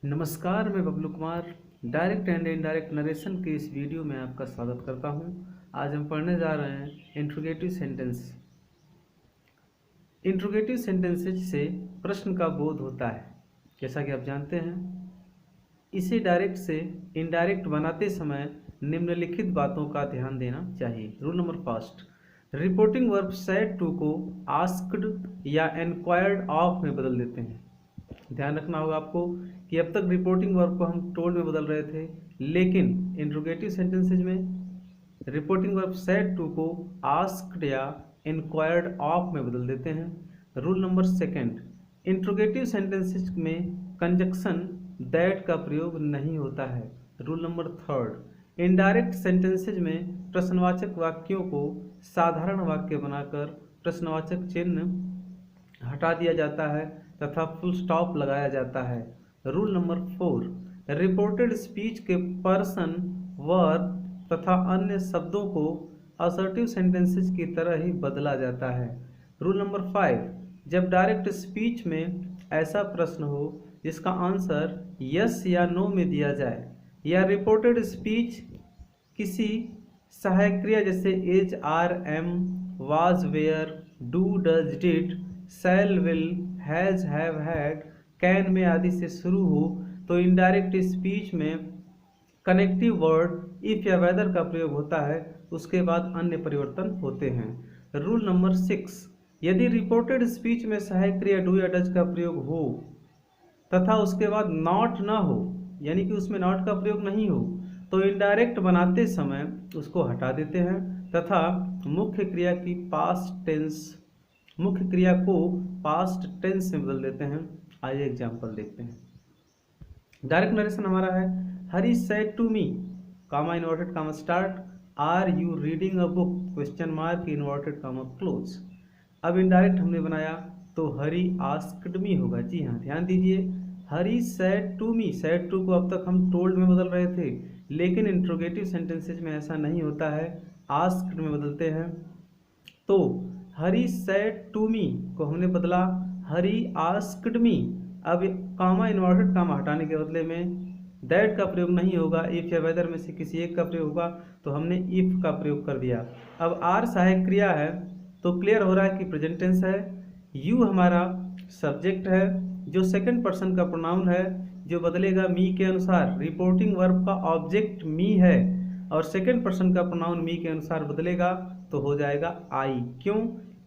नमस्कार, मैं Bablu Kumar direct and indirect narration के इस वीडियो में आपका स्वागत करता हूं। आज हम पढ़ने जा रहे हैं इंट्रोगेटिव सेंटेंस। इंट्रोगेटिव सेंटेंसेज से प्रश्न का बोध होता है। जैसा कि आप जानते हैं, इसे डायरेक्ट से इनडायरेक्ट बनाते समय निम्नलिखित बातों का ध्यान देना चाहिए। Rule number first, reporting verb said to को आस्क्ड या एनक्वायर्ड ऑफ में बदल देते हैं। ध्यान रखना होगा आपको कि अब तक रिपोर्टिंग वर्ब को हम टोल्ड में बदल रहे थे, लेकिन इंट्रोगेटिव सेंटेंसेज में रिपोर्टिंग वर्ब सेड टू को आस्क्ड या इंक्वायर्ड ऑफ में बदल देते हैं। Rule number second, interrogative sentences में कंजक्शन दैट का प्रयोग नहीं होता है। Rule number third, indirect sentences में प्रश्नवाचक वाक्यों को साधारण वाक्य बनाकर प्रश्नवाचक चिन्ह हटा दिया जाता है तथा फुल स्टॉप लगाया जाता है। Rule number four, reported speech के पर्सन, वर्ब तथा अन्य शब्दों को असर्टिव सेंटेंसेस की तरह ही बदला जाता है। रूल नंबर फाइव, जब डायरेक्ट स्पीच में ऐसा प्रश्न हो जिसका आंसर यस या नो में दिया जाए, या रिपोर्टेड स्पीच किसी सहायक क्रिया जैसे is, are, am, was, were, do, does, did, shall, will, has, have, had, can में आदि से शुरू हो, तो इनडायरेक्ट स्पीच में कनेक्टिव वर्ड इफ या वेदर का प्रयोग होता है, उसके बाद अन्य परिवर्तन होते हैं। रूल नंबर सिक्स, यदि रिपोर्टेड स्पीच में सहायक क्रिया डू या डज का प्रयोग हो तथा उसके बाद नॉट ना हो, यानी कि उसमें नॉट का प्रयोग नहीं हो, तो इनडायरेक्ट बनाते समय उसको हटा देते हैं तथा मुख्य क्रिया को पास्ट टेंस में बदल देते हैं। आइए एग्जांपल देखते हैं। डायरेक्ट नरेशन हमारा है, Hari said to me, comma inverted comma start, are you reading a book, question mark inverted comma close. अब इनडायरेक्ट हमने बनाया तो हरी आस्क्ड मी होगा। जी हाँ, ध्यान दीजिए, Hari said to me, said to को अब तक हम टोल्ड में बदल रहे थे, लेकिन इंट्रोगेटिव सेंटेंसेज में ऐसा नहीं होता है, आस्क्ड में बदलते हैं। तो हरी सेड टू मी को हमने बदला हरी आस्क्ड मी। अब कामा इन्वर्टेड कामा हटाने के बदले में दैट का प्रयोग नहीं होगा, इफ या वेदर में से किसी एक का प्रयोग होगा, तो हमने इफ का प्रयोग कर दिया। अब आर सहायक क्रिया है तो क्लियर हो रहा है कि प्रेजेंट टेंस है। यू हमारा सब्जेक्ट है जो सेकंड पर्सन का प्रोनाउन है, जो बदलेगा मी के अनुसार। रिपोर्टिंग वर्ब का ऑब्जेक्ट मी है और सेकंड पर्सन का प्रोनाउन मी के अनुसार बदलेगा तो हो जाएगा आई।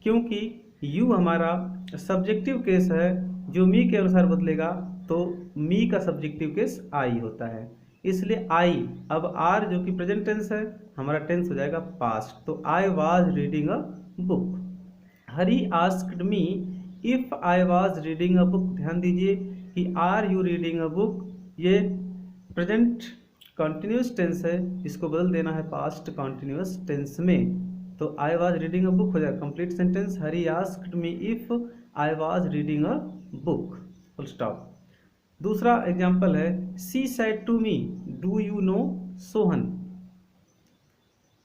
क्योंकि यू हमारा सब्जेक्टिव केस है जो मी के अनुसार बदलेगा, तो मी का सब्जेक्टिव केस आई होता है, इसलिए आई। अब आर जो कि प्रेजेंट टेंस है, हमारा टेंस हो जाएगा पास्ट, तो I was reading a book. Hari asked me if I was reading a book. ध्यान दीजिए कि are you reading a book ये प्रेजेंट कॉन्टिन्यूस टेंस है, इसको बदल देना है पास्ट कॉन्टिन्यूस टेंस में, तो I was reading a book हो जाएगा complete sentence. Hari asked me if I was reading a book, full stop. दूसरा एग्जांपल है, she said to me do you know Sohan.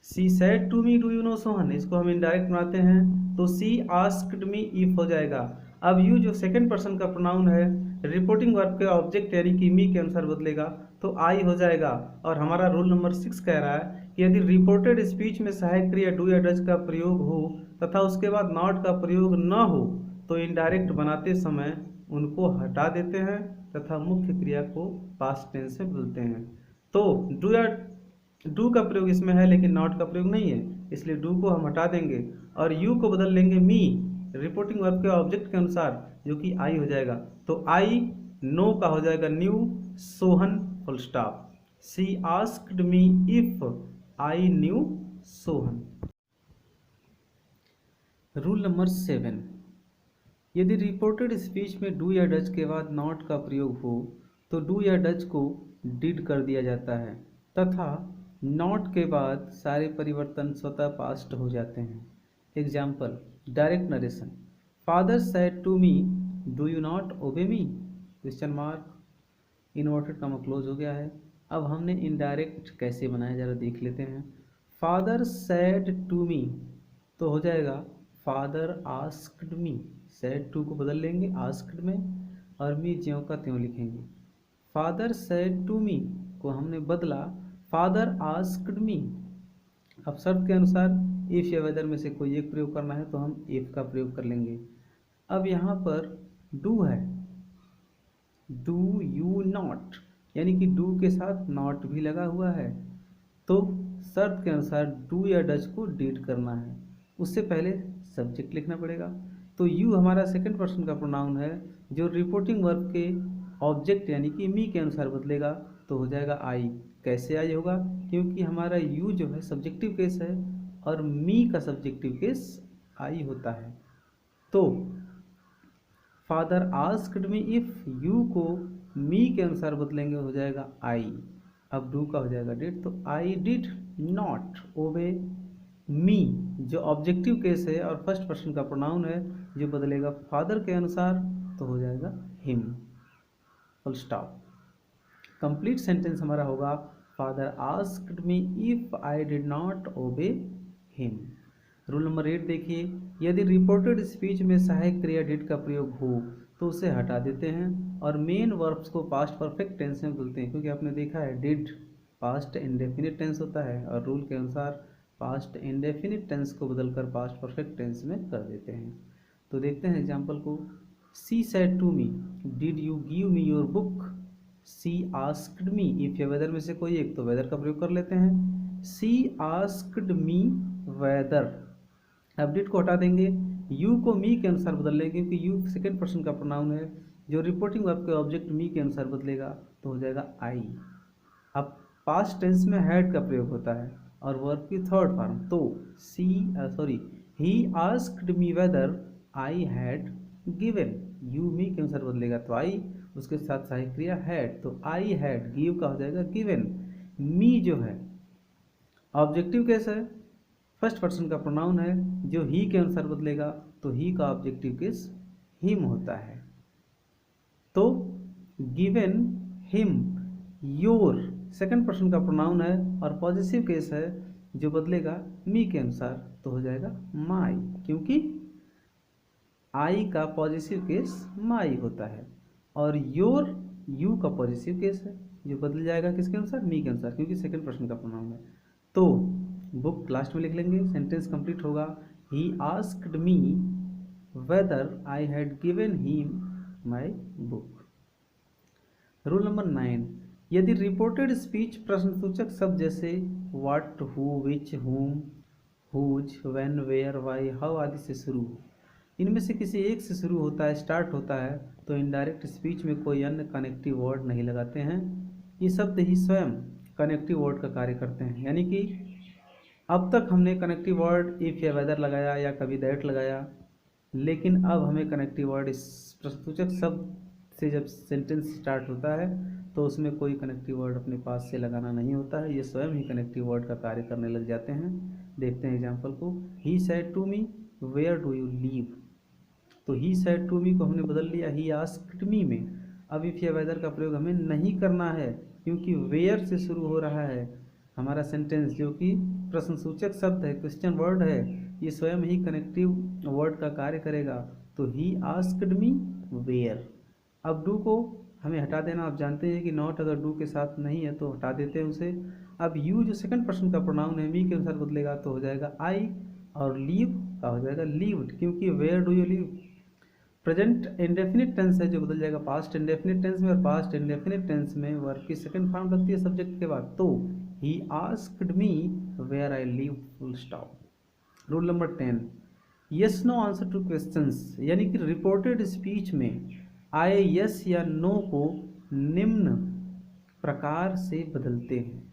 She said to me do you know Sohan, इसको हम indirect बनाते हैं तो she asked me if हो जाएगा। अब यू जो सेकंड पर्सन का प्रोनाउन है, रिपोर्टिंग वर्ब के ऑब्जेक्ट यानी कि मी के अनुसार बदलेगा तो आई हो जाएगा। और हमारा रूल नंबर 6 कह रहा है कि यदि रिपोर्टेड स्पीच में सहायक क्रिया डू या डज का प्रयोग हो तथा उसके बाद नॉट का प्रयोग न हो, तो इनडायरेक्ट बनाते समय उनको हटा देते हैं तथा मुख्य क्रिया को पास्ट टेंस में बदलते हैं। तो डू का प्रयोग इसमें है लेकिन नॉट का प्रयोग नहीं है, इसलिए डू को हम हटा देंगे और यू को बदल लेंगे मी रिपोर्टिंग वर्ब के ऑब्जेक्ट के अनुसार, जो कि आई हो जाएगा। तो आई नो का हो जाएगा knew, Sohan, full stop. She asked me if I knew Sohan. Rule number 7, यदि रिपोर्टेड स्पीच में डू या डज के बाद नॉट का प्रयोग हो तो डू या डज को डिड कर दिया जाता है तथा नॉट के बाद सारे परिवर्तन स्वतः पास्ट हो जाते हैं। Example, direct narration, father said to me do you not obey me, question mark inverted comma close हो गया है। अब हमने इनडायरेक्ट कैसे बनाया जरा देख लेते हैं। फादर सेड टू मी तो हो जाएगा father asked me, said to को बदल लेंगे आस्क्ड में और मी ज्यों का त्यों लिखेंगे। फादर सेड टू मी को हमने बदला फादर आस्क्ड मी। अब शर्त के अनुसार इफ या वेदर में से कोई एक प्रयोग करना है तो हम इफ का प्रयोग कर लेंगे। अब यहाँ पर डू है, डू यू नॉट, यानी कि डू के साथ नॉट भी लगा हुआ है, तो शर्त के अनुसार डू या डज को डीड करना है, उससे पहले सब्जेक्ट लिखना पड़ेगा। तो यू हमारा सेकंड पर्सन का प्रोनाउन है जो रिपोर्टिंग वर्ब के ऑब्जेक्ट यानी कि मी के अनुसार बदलेगा, तो हो जाएगा आई। कैसे आई होगा? क्योंकि हमारा यू जो है सब्जेक्टिव केस है और मी का सब्जेक्टिव केस आई होता है। तो father asked me if you को मी के अनुसार बदलेंगे हो जाएगा आई। अब डू का हो जाएगा डिड, तो आई डिड नॉट ओबे मी जो ऑब्जेक्टिव केस है और फर्स्ट पर्सन का प्रोनाउन है जो बदलेगा फादर के अनुसार, तो हो जाएगा him. Full stop. Complete sentence हमारा होगा father asked me if I did not obey him. Rule number 8 देखिए, यदि रिपोर्टेड स्पीच में सहायक क्रिया डिड का प्रयोग हो तो उसे हटा देते हैं और मेन वर्ब्स को पास्ट परफेक्ट टेंस में बदलते हैं, क्योंकि आपने देखा है डिड पास्ट इंडेफिनिट टेंस होता है और रूल के अनुसार पास्ट इंडेफिनिट टेंस को बदलकर पास्ट परफेक्ट टेंस में कर देते हैं। तो देखते हैं एग्जाम्पल को। She said to me did you give me your book. She asked me, if या वेदर में से कोई एक तो वेदर का प्रयोग कर लेते हैं। सी आस्क्ड मी वेदर। अब डिड को हटा देंगे, यू को मी के अनुसार बदल लेंगे क्योंकि यू सेकंड पर्सन का प्रोनाउन है जो रिपोर्टिंग वर्ब के ऑब्जेक्ट मी के अनुसार बदलेगा, तो हो जाएगा आई। अब पास्ट टेंस में हैड का प्रयोग होता है और वर्ब की थर्ड फॉर्म, तो he asked me whether I had given. You me के अनुसार बदलेगा तो आई, उसके साथ सहायक क्रिया हैड, तो आई हैड, गिव का हो जाएगा गिवन। मी जो है ऑब्जेक्टिव केस है, फर्स्ट पर्सन का प्रोनाउन है जो ही के अनुसार बदलेगा, तो ही का ऑब्जेक्टिव केस हिम होता है। तो given him your second person का प्रोनाउन है और पॉजिटिव केस है जो बदलेगा मी के अनुसार, तो हो जाएगा माई, क्योंकि आई का पॉजिटिव केस माई होता है और योर यू का पॉजिटिव केस है जो बदल जाएगा किसके अनुसार? मी के अनुसार, क्योंकि सेकंड पर्सन का प्रोनाउन है। तो बुक लास्ट में लिख लेंगे, सेंटेंस कंप्लीट होगा ही asked me whether I had given him my book. Rule number 9, यदि रिपोर्टेड स्पीच प्रश्नसूचक शब्द जैसे what, who, which, whom, whose, when, where, why, how आदि से शुरू हो, इनमें से किसी एक से शुरू होता है, स्टार्ट होता है, तो इनडायरेक्ट स्पीच में कोई अन्य कनेक्टिव वर्ड नहीं लगाते हैं। ये शब्द ही स्वयं कनेक्टिव वर्ड का कार्य करते हैं। यानी कि अब तक हमने कनेक्टिव वर्ड इफ या वेदर लगाया या कभी दैट लगाया, लेकिन अब हमें कनेक्टिव वर्ड इस प्रश्नसूचक शब्द से जब सेंटेंस स्टार्ट होता है तो उसमें कोई कनेक्टिव वर्ड अपने पास से लगाना नहीं होता है, ये स्वयं ही कनेक्टिव वर्ड का कार्य करने लग जाते हैं। देखते हैं एग्जाम्पल को। He said to me where do you live, तो ही सेड टू मी को हमने बदल लिया ही आस्क्ड मी में। अब इफ या वेदर का प्रयोग हमें नहीं करना है क्योंकि वेयर से शुरू हो रहा है हमारा सेंटेंस, जो कि प्रश्नसूचक शब्द है, क्वेश्चन वर्ड है, ये स्वयं ही कनेक्टिव वर्ड का कार्य करेगा। तो ही आस्क्ड मी वेयर। अब डू को हमें हटा देना, आप जानते हैं कि नॉट अगर डू के साथ नहीं है तो हटा देते हैं उसे। अब यू जो सेकंड पर्सन का प्रोनाउन है मी के अनुसार बदलेगा तो हो जाएगा आई, और लीव का हो जाएगा लीव्ड, क्योंकि where do you live present indefinite tense है जो बदल जाएगा पास्ट इंडेफिनिट टेंस में, और पास्ट इंडेफिनिट टेंस में वर्ब की सेकंड फॉर्म लगती है सब्जेक्ट के बाद। तो he asked me where I live, full stop. Rule number 10, yes no answer to questions, यानी कि रिपोर्टेड स्पीच में आए यस या नो को निम्न प्रकार से बदलते हैं।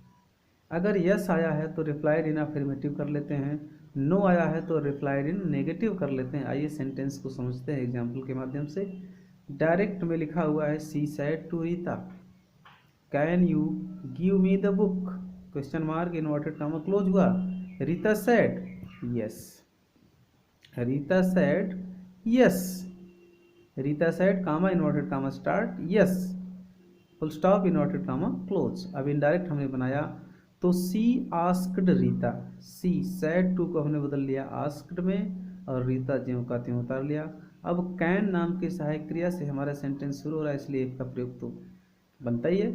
अगर यस आया है तो रिप्लाइड इन अफर्मेटिव कर लेते हैं, नो आया है तो रिप्लाइड इन नेगेटिव कर लेते हैं। आइए सेंटेंस को समझते हैं एग्जाम्पल के माध्यम से। डायरेक्ट में लिखा हुआ है she said to Rita can you give me the book, question mark inverted comma close हुआ। Rita said yes, Rita said yes, Rita said comma inverted comma start yes, full stop inverted comma close. अब indirect हमने बनाया तो she asked Rita, she said to को हमने बदल लिया asked में और रीता ज्यों का त्यों उतार लिया। अब कैन नाम की सहायक क्रिया से हमारा सेंटेंस शुरू हो रहा है, इसलिए इसका प्रयोग तो बनता ही है।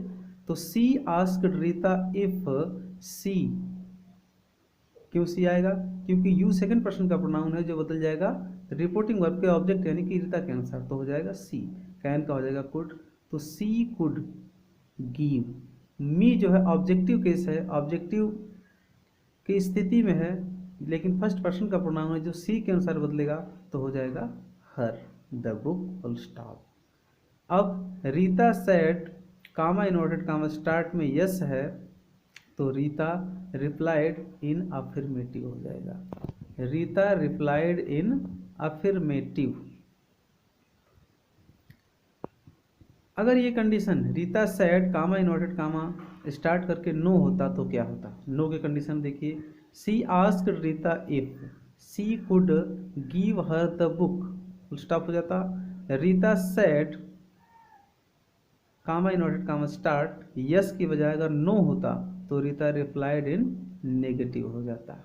तो सी आस्क्ड रीता इफ सी, क्यों सी आएगा? क्योंकि यू सेकंड पर्सन का प्रोनाउन है जो बदल जाएगा रिपोर्टिंग वर्ब के ऑब्जेक्ट यानी कि रीता के अनुसार, तो हो जाएगा सी। कैन का हो जाएगा कुड, तो सी कुड गिव। मी जो है ऑब्जेक्टिव केस है, ऑब्जेक्टिव की स्थिति में है, लेकिन फर्स्ट पर्सन का प्रोनाउन है जो सी के अनुसार बदलेगा, तो हो जाएगा her the book full stop. अब Rita said comma inverted comma start में यस है, तो रीता रिप्लाइड इन अफर्मेटिव हो जाएगा। Rita replied in affirmative. अगर ये condition Rita said comma inverted comma start करके नो होता तो क्या होता? नो के कंडीशन देखिए, she asked Rita if she could give her the book, full stop हो जाता। Rita said comma inverted comma start yes की बजाय अगर नो होता तो रीता रिप्लाइड इन नेगेटिव हो जाता।